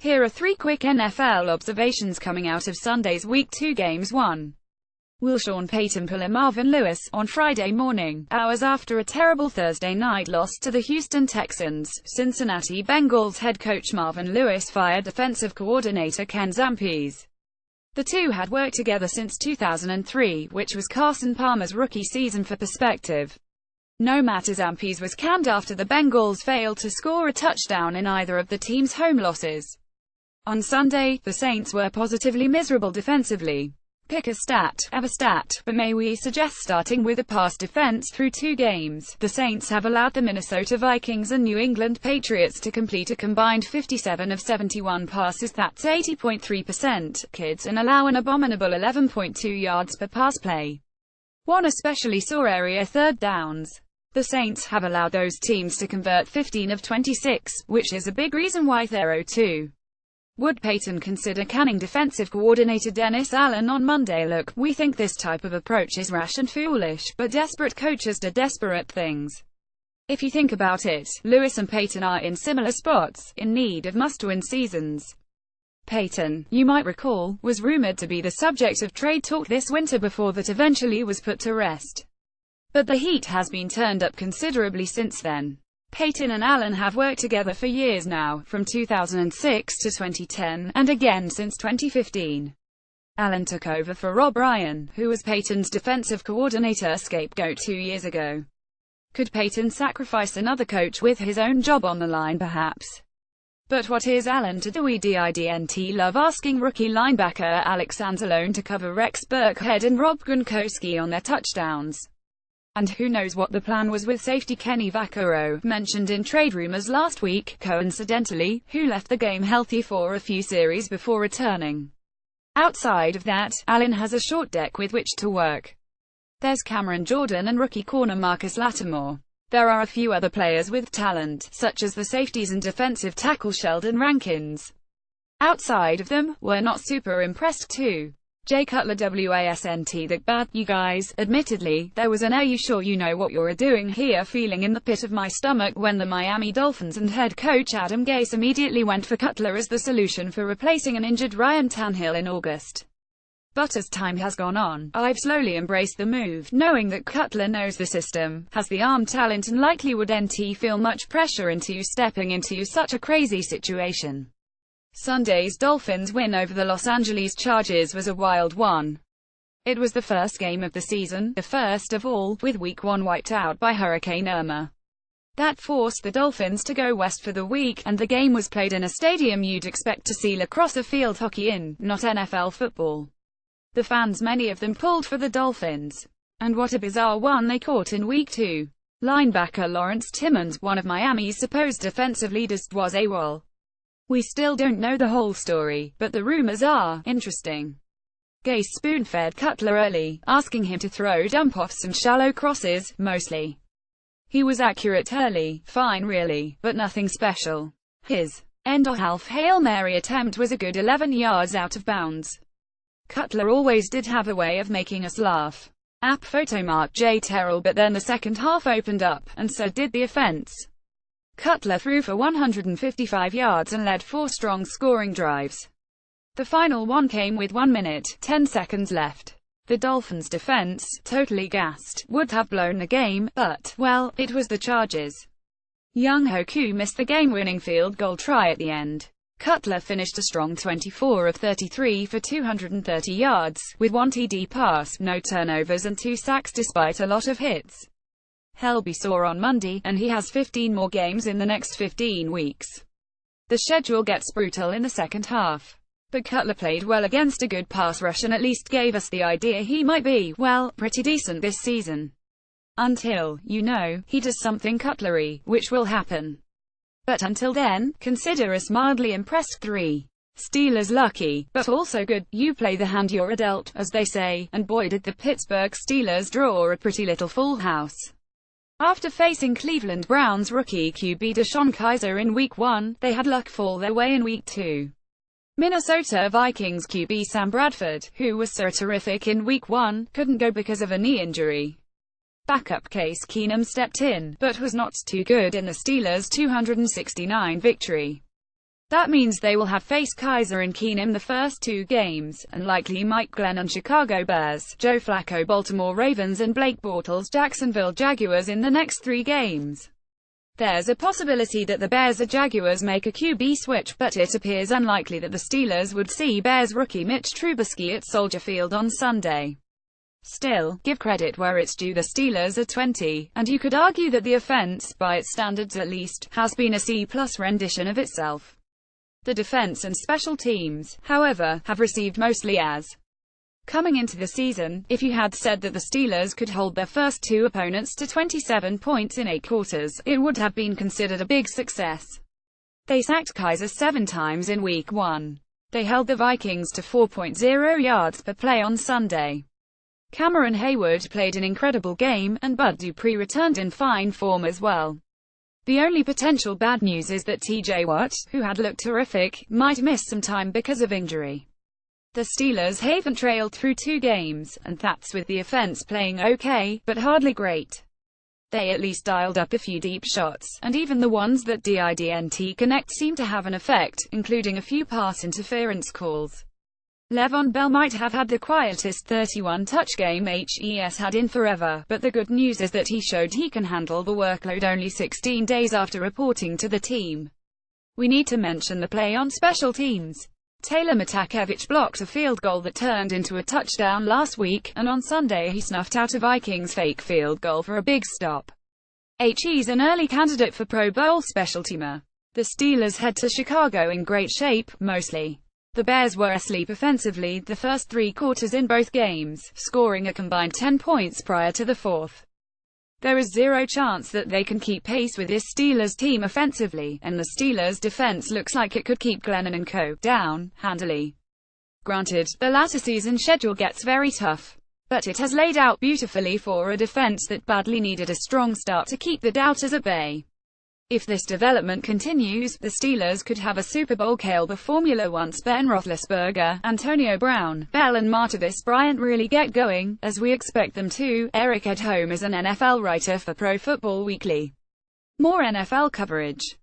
Here are 3 quick NFL observations coming out of Sunday's Week 2 games. 1. Will Sean Payton pull a Marvin Lewis? On Friday morning, hours after a terrible Thursday night loss to the Houston Texans, Cincinnati Bengals head coach Marvin Lewis fired defensive coordinator Ken Zampese. The two had worked together since 2003, which was Carson Palmer's rookie season. For perspective, no matter, Zampese was canned after the Bengals failed to score a touchdown in either of the team's home losses. On Sunday, the Saints were positively miserable defensively. Pick a stat, have a stat, but may we suggest starting with a pass defense. Through 2 games, the Saints have allowed the Minnesota Vikings and New England Patriots to complete a combined 57 of 71 passes, that's 80.3%, kids, and allow an abominable 11.2 yards per pass play. One especially sore area: third downs. The Saints have allowed those teams to convert 15 of 26, which is a big reason why they're 0-2. Would Payton consider canning defensive coordinator Dennis Allen on Monday? Look, we think this type of approach is rash and foolish, but desperate coaches do desperate things. If you think about it, Lewis and Payton are in similar spots, in need of must-win seasons. Payton, you might recall, was rumored to be the subject of trade talk this winter before that eventually was put to rest. But the heat has been turned up considerably since then. Payton and Allen have worked together for years now, from 2006 to 2010, and again since 2015. Allen took over for Rob Ryan, who was Payton's defensive coordinator scapegoat 2 years ago. Could Payton sacrifice another coach with his own job on the line? Perhaps. But what is Allen to do? We didn't love asking rookie linebacker Alex Anzalone to cover Rex Burkhead and Rob Gronkowski on their touchdowns. And who knows what the plan was with safety Kenny Vaccaro, mentioned in trade rumors last week, coincidentally, who left the game healthy for a few series before returning. Outside of that, Allen has a short deck with which to work. There's Cameron Jordan and rookie corner Marcus Lattimore. There are a few other players with talent, such as the safeties and defensive tackle Sheldon Rankins. Outside of them, we're not super impressed too. Jay Cutler wasn't that bad, you guys. Admittedly, there was an "are you sure you know what you're doing here" feeling in the pit of my stomach when the Miami Dolphins and head coach Adam Gase immediately went for Cutler as the solution for replacing an injured Ryan Tannehill in August. But as time has gone on, I've slowly embraced the move, knowing that Cutler knows the system, has the arm talent, and likely wouldn't feel much pressure into stepping into such a crazy situation. Sunday's Dolphins win over the Los Angeles Chargers was a wild one. It was the first game of the season, the first of all, with Week 1 wiped out by Hurricane Irma. That forced the Dolphins to go west for the week, and the game was played in a stadium you'd expect to see lacrosse or field hockey in, not NFL football. The fans, many of them, pulled for the Dolphins. And what a bizarre one they caught in Week 2. Linebacker Lawrence Timmons, one of Miami's supposed defensive leaders, was AWOL. We still don't know the whole story, but the rumors are interesting. Gase spoon-fed Cutler early, asking him to throw dump-offs some shallow crosses, mostly. He was accurate early, fine really, but nothing special. His end-or-half Hail Mary attempt was a good 11 yards out of bounds. Cutler always did have a way of making us laugh. App photo mark J. Terrell, but then the second half opened up, and so did the offense. Cutler threw for 155 yards and led 4 strong scoring drives. The final one came with 1 minute, 10 seconds left. The Dolphins' defense, totally gassed, would have blown the game, but, well, it was the Chargers. Young Hoku missed the game-winning field goal try at the end. Cutler finished a strong 24 of 33 for 230 yards, with 1 TD pass, no turnovers and 2 sacks despite a lot of hits. He'll be sore on Monday, and he has 15 more games in the next 15 weeks. The schedule gets brutal in the second half. But Cutler played well against a good pass rush and at least gave us the idea he might be, well, pretty decent this season. Until, you know, he does something Cutlery, which will happen. But until then, consider us mildly impressed. 3. Steelers lucky, but also good. You play the hand you're dealt, as they say, and boy did the Pittsburgh Steelers draw a pretty little full house. After facing Cleveland Browns rookie QB DeShone Kizer in Week 1, they had luck fall their way in Week 2. Minnesota Vikings QB Sam Bradford, who was so terrific in Week 1, couldn't go because of a knee injury. Backup Case Keenum stepped in, but was not too good in the Steelers' 269 victory. That means they will have faced Kaiser and Keenum the first 2 games, and likely Mike Glennon Chicago Bears, Joe Flacco Baltimore Ravens and Blake Bortles Jacksonville Jaguars in the next 3 games. There's a possibility that the Bears or Jaguars make a QB switch, but it appears unlikely that the Steelers would see Bears rookie Mitch Trubisky at Soldier Field on Sunday. Still, give credit where it's due, the Steelers are 20, and you could argue that the offense, by its standards at least, has been a C-plus rendition of itself. The defense and special teams, however, have received mostly A's. Coming into the season, if you had said that the Steelers could hold their first 2 opponents to 27 points in 8 quarters, it would have been considered a big success. They sacked Kaiser 7 times in Week 1. They held the Vikings to 4.0 yards per play on Sunday. Cameron Hayward played an incredible game, and Bud Dupree returned in fine form as well. The only potential bad news is that TJ Watt, who had looked terrific, might miss some time because of injury. The Steelers haven't trailed through 2 games, and that's with the offense playing okay, but hardly great. They at least dialed up a few deep shots, and even the ones that didn't connect seem to have an effect, including a few pass interference calls. Le'Veon Bell might have had the quietest 31-touch game he's had in forever, but the good news is that he showed he can handle the workload only 16 days after reporting to the team. We need to mention the play on special teams. Taylor Matakevich blocked a field goal that turned into a touchdown last week, and on Sunday he snuffed out a Vikings fake field goal for a big stop. He's an early candidate for Pro Bowl special teamer. The Steelers head to Chicago in great shape, mostly. The Bears were asleep offensively the first 3 quarters in both games, scoring a combined 10 points prior to the 4th. There is zero chance that they can keep pace with this Steelers team offensively, and the Steelers defense looks like it could keep Glennon and co. down, handily. Granted, the latter season schedule gets very tough, but it has laid out beautifully for a defense that badly needed a strong start to keep the doubters at bay. If this development continues, the Steelers could have a Super Bowl caliber formula once Ben Roethlisberger, Antonio Brown, Bell and Martavis Bryant really get going, as we expect them to. Eric Edholm is an NFL writer for Pro Football Weekly. More NFL coverage.